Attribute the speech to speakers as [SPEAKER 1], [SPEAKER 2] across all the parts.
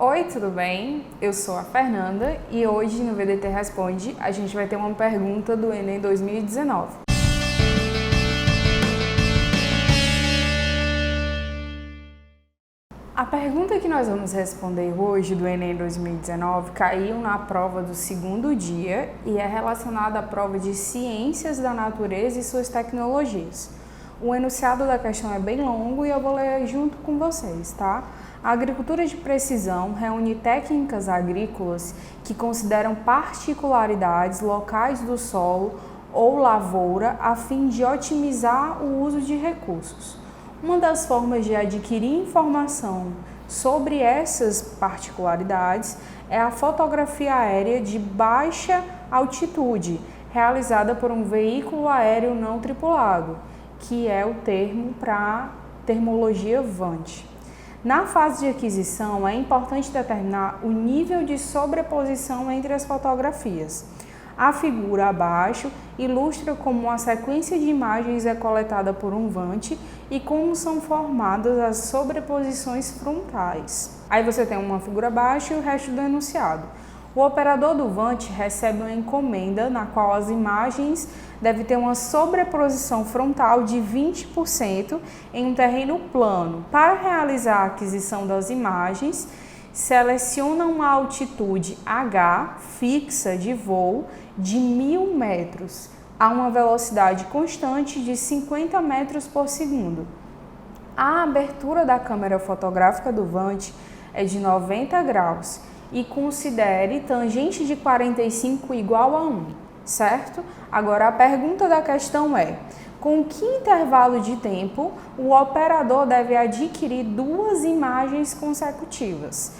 [SPEAKER 1] Oi, tudo bem? Eu sou a Fernanda e hoje no VDT Responde a gente vai ter uma pergunta do Enem 2019. A pergunta que nós vamos responder hoje do Enem 2019 caiu na prova do segundo dia e é relacionada à prova de Ciências da Natureza e suas tecnologias. O enunciado da questão é bem longo e eu vou ler junto com vocês, tá? A agricultura de precisão reúne técnicas agrícolas que consideram particularidades locais do solo ou lavoura a fim de otimizar o uso de recursos. Uma das formas de adquirir informação sobre essas particularidades é a fotografia aérea de baixa altitude, realizada por um veículo aéreo não tripulado, que é o termo para termologia VANT. Na fase de aquisição, é importante determinar o nível de sobreposição entre as fotografias. A figura abaixo ilustra como uma sequência de imagens é coletada por um VANT e como são formadas as sobreposições frontais. Aí você tem uma figura abaixo e o resto do enunciado. O operador do VANT recebe uma encomenda na qual as imagens devem ter uma sobreposição frontal de 20% em um terreno plano. Para realizar a aquisição das imagens, seleciona uma altitude H fixa de voo de 1.000 metros a uma velocidade constante de 50 metros por segundo. A abertura da câmera fotográfica do VANT é de 90 graus e considere tangente de 45 igual a 1, certo? Agora a pergunta da questão é: com que intervalo de tempo o operador deve adquirir duas imagens consecutivas?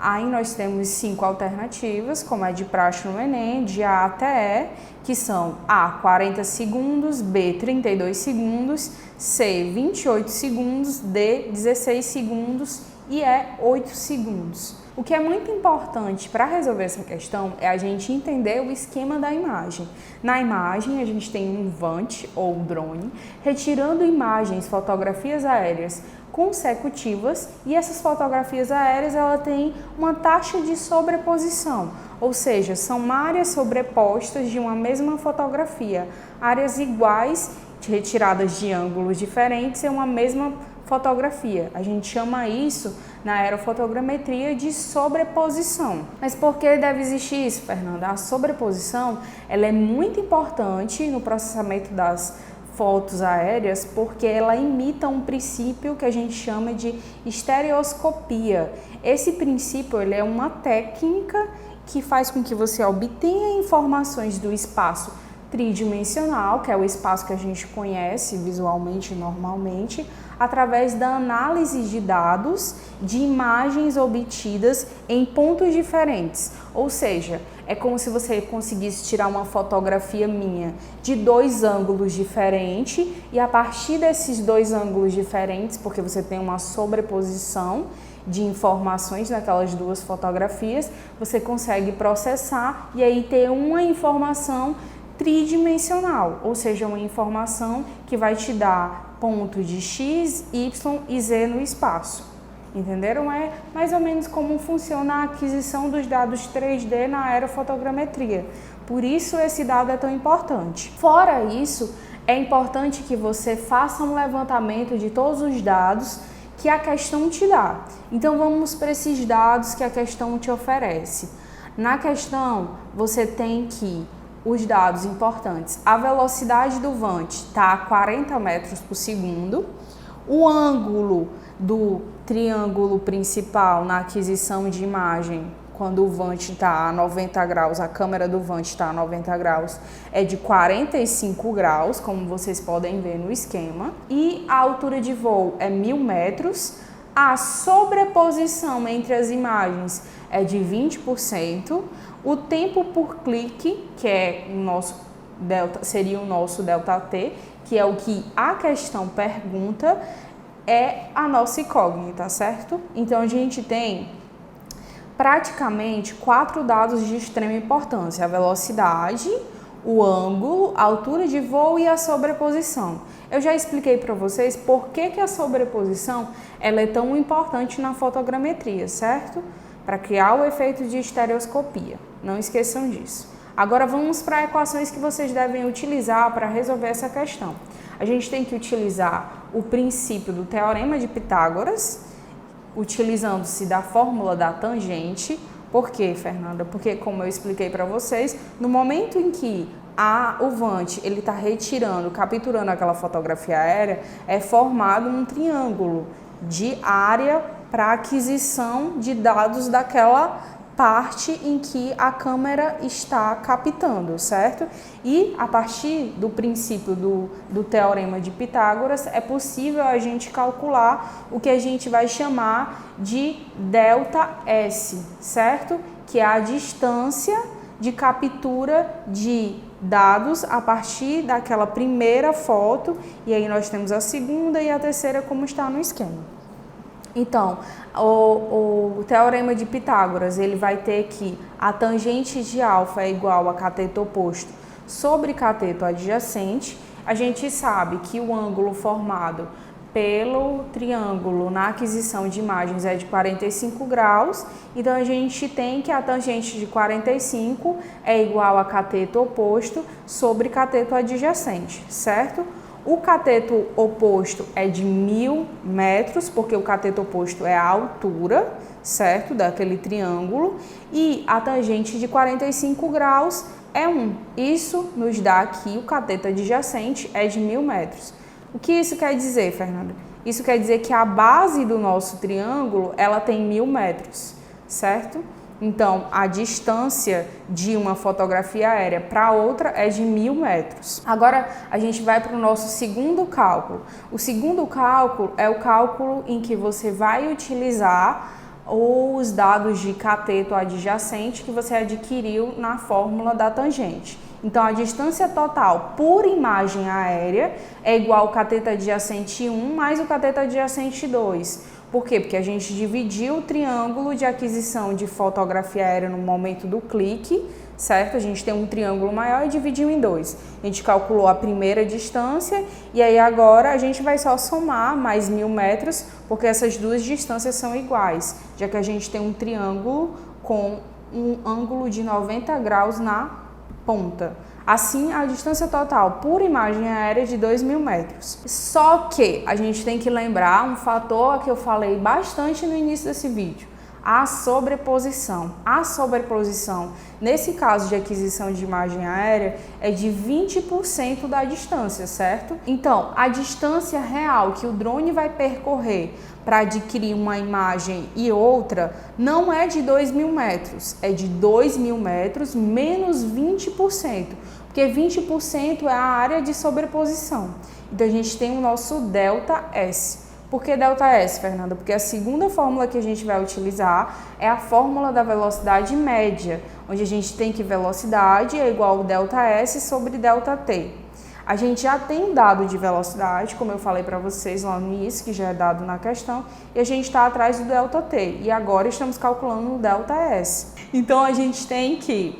[SPEAKER 1] Aí nós temos 5 alternativas, como é de praxe no Enem, de A até E, que são A, 40 segundos, B, 32 segundos, C, 28 segundos, D, 16 segundos e E, 8 segundos. O que é muito importante para resolver essa questão é a gente entender o esquema da imagem. Na imagem, a gente tem um VANT, ou drone, retirando imagens, fotografias aéreas consecutivas, e essas fotografias aéreas ela tem uma taxa de sobreposição, ou seja, são áreas sobrepostas de uma mesma fotografia, áreas iguais, retiradas de ângulos diferentes em uma mesma fotografia. A gente chama isso na aerofotogrametria de sobreposição. Mas por que deve existir isso, Fernanda? A sobreposição ela é muito importante no processamento das fotos aéreas porque ela imita um princípio que a gente chama de estereoscopia. Esse princípio ele é uma técnica que faz com que você obtenha informações do espaço tridimensional, que é o espaço que a gente conhece visualmente normalmente, através da análise de dados de imagens obtidas em pontos diferentes. Ou seja, é como se você conseguisse tirar uma fotografia minha de 2 ângulos diferentes e a partir desses 2 ângulos diferentes, porque você tem uma sobreposição de informações naquelas 2 fotografias, você consegue processar e aí ter uma informação tridimensional, ou seja, uma informação que vai te dar pontos de X, Y e Z no espaço. Entenderam? É mais ou menos como funciona a aquisição dos dados 3D na aerofotogrametria. Por isso esse dado é tão importante. Fora isso, é importante que você faça um levantamento de todos os dados que a questão te dá. Então vamos para esses dados que a questão te oferece. Na questão, você tem que os dados importantes. A velocidade do VANT está a 40 metros por segundo. O ângulo do triângulo principal na aquisição de imagem, quando o VANT está a 90 graus, a câmera do VANT está a 90 graus, é de 45 graus, como vocês podem ver no esquema. E a altura de voo é 1.000 metros. A sobreposição entre as imagens é de 20%. O tempo por clique, que é o nosso delta, seria o nosso ΔT, que é o que a questão pergunta, é a nossa incógnita, certo? Então a gente tem praticamente 4 dados de extrema importância: a velocidade, o ângulo, a altura de voo e a sobreposição. Eu já expliquei para vocês por que a sobreposição ela é tão importante na fotogrametria, certo? para criar o efeito de estereoscopia. Não esqueçam disso. Agora vamos para equações que vocês devem utilizar para resolver essa questão. A gente tem que utilizar o princípio do Teorema de Pitágoras, utilizando-se da fórmula da tangente. Por quê, Fernanda? Porque, como eu expliquei para vocês, no momento em que o Vant está retirando, capturando aquela fotografia aérea, é formado um triângulo de área para aquisição de dados daquela parte em que a câmera está captando, certo? E a partir do princípio do Teorema de Pitágoras, é possível a gente calcular o que a gente vai chamar de ΔS, certo? Que é a distância de captura de dados a partir daquela primeira foto, e aí nós temos a segunda e a terceira como está no esquema. Então, o Teorema de Pitágoras, ele vai ter que a tangente de alfa é igual a cateto oposto sobre cateto adjacente. A gente sabe que o ângulo formado pelo triângulo na aquisição de imagens é de 45 graus, então a gente tem que a tangente de 45 é igual a cateto oposto sobre cateto adjacente, certo? O cateto oposto é de 1000 metros, porque o cateto oposto é a altura, certo, daquele triângulo, e a tangente de 45 graus é 1. Isso nos dá aqui o cateto adjacente é de 1000 metros. O que isso quer dizer, Fernanda? Isso quer dizer que a base do nosso triângulo, ela tem 1000 metros, certo? Então, a distância de uma fotografia aérea para outra é de 1000 metros. Agora, a gente vai para o nosso segundo cálculo. O segundo cálculo é o cálculo em que você vai utilizar os dados de cateto adjacente que você adquiriu na fórmula da tangente. Então, a distância total por imagem aérea é igual ao cateto adjacente 1 mais o cateto adjacente 2. Por quê? Porque a gente dividiu o triângulo de aquisição de fotografia aérea no momento do clique, certo? A gente tem um triângulo maior e dividiu em dois. A gente calculou a primeira distância e aí agora a gente vai só somar mais 1000 metros, porque essas duas distâncias são iguais, já que a gente tem um triângulo com um ângulo de 90 graus na ponta. Assim, a distância total por imagem aérea é de 2000 metros. Só que a gente tem que lembrar um fator que eu falei bastante no início desse vídeo, a sobreposição. A sobreposição, nesse caso de aquisição de imagem aérea, é de 20% da distância, certo? Então, a distância real que o drone vai percorrer para adquirir uma imagem e outra não é de 2000 metros, é de 2000 metros menos 20%. Porque 20% é a área de sobreposição. Então, a gente tem o nosso ΔS. Por que ΔS, Fernanda? Porque a segunda fórmula que a gente vai utilizar é a fórmula da velocidade média, onde a gente tem que velocidade é igual ao ΔS sobre ΔT. A gente já tem um dado de velocidade, como eu falei para vocês lá no início, que já é dado na questão, e a gente está atrás do ΔT. E agora estamos calculando o ΔS. Então, a gente tem que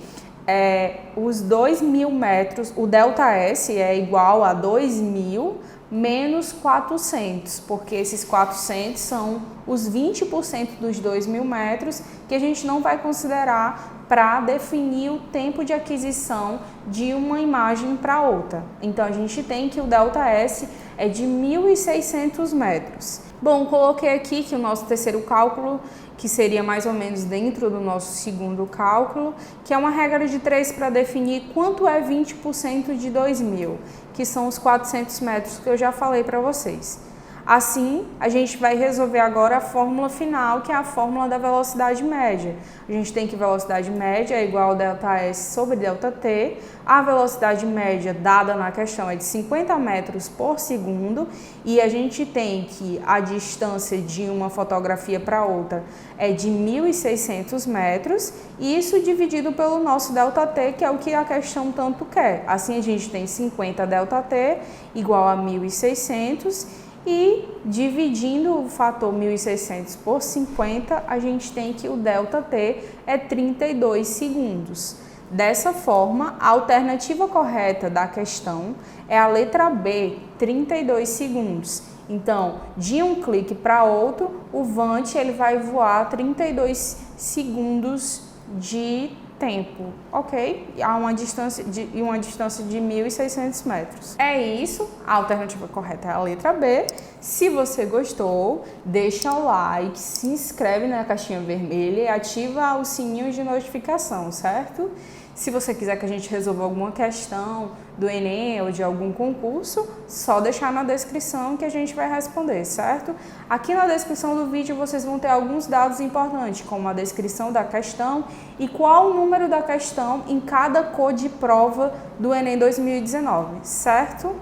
[SPEAKER 1] os 2000 metros, o ΔS é igual a 2000 menos 400, porque esses 400 são os 20% dos 2000 metros que a gente não vai considerar para definir o tempo de aquisição de uma imagem para outra. Então, a gente tem que o ΔS é de 1.600 metros. Bom, coloquei aqui que o nosso terceiro cálculo, que seria mais ou menos dentro do nosso segundo cálculo, que é uma regra de 3 para definir quanto é 20% de 2000, que são os 400 metros que eu já falei para vocês. Assim, a gente vai resolver agora a fórmula final, que é a fórmula da velocidade média. A gente tem que velocidade média é igual a ΔS sobre ΔT. A velocidade média dada na questão é de 50 metros por segundo e a gente tem que a distância de uma fotografia para outra é de 1.600 metros, e isso dividido pelo nosso ΔT, que é o que a questão tanto quer. Assim, a gente tem 50 ΔT igual a 1.600, e dividindo o fator 1.600 por 50, a gente tem que o ΔT é 32 segundos. Dessa forma, a alternativa correta da questão é a letra B, 32 segundos. Então, de um clique para outro, o Vant ele vai voar 32 segundos de tempo, ok? A uma distância de 1.600 metros. É isso, a alternativa correta é a letra B. Se você gostou, deixa o like, se inscreve na caixinha vermelha e ativa o sininho de notificação, certo? Se você quiser que a gente resolva alguma questão do Enem ou de algum concurso, só deixar na descrição que a gente vai responder, certo? Aqui na descrição do vídeo vocês vão ter alguns dados importantes, como a descrição da questão e qual o número da questão em cada cor de prova do Enem 2019, certo?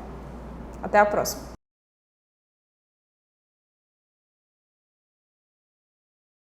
[SPEAKER 1] Até a próxima!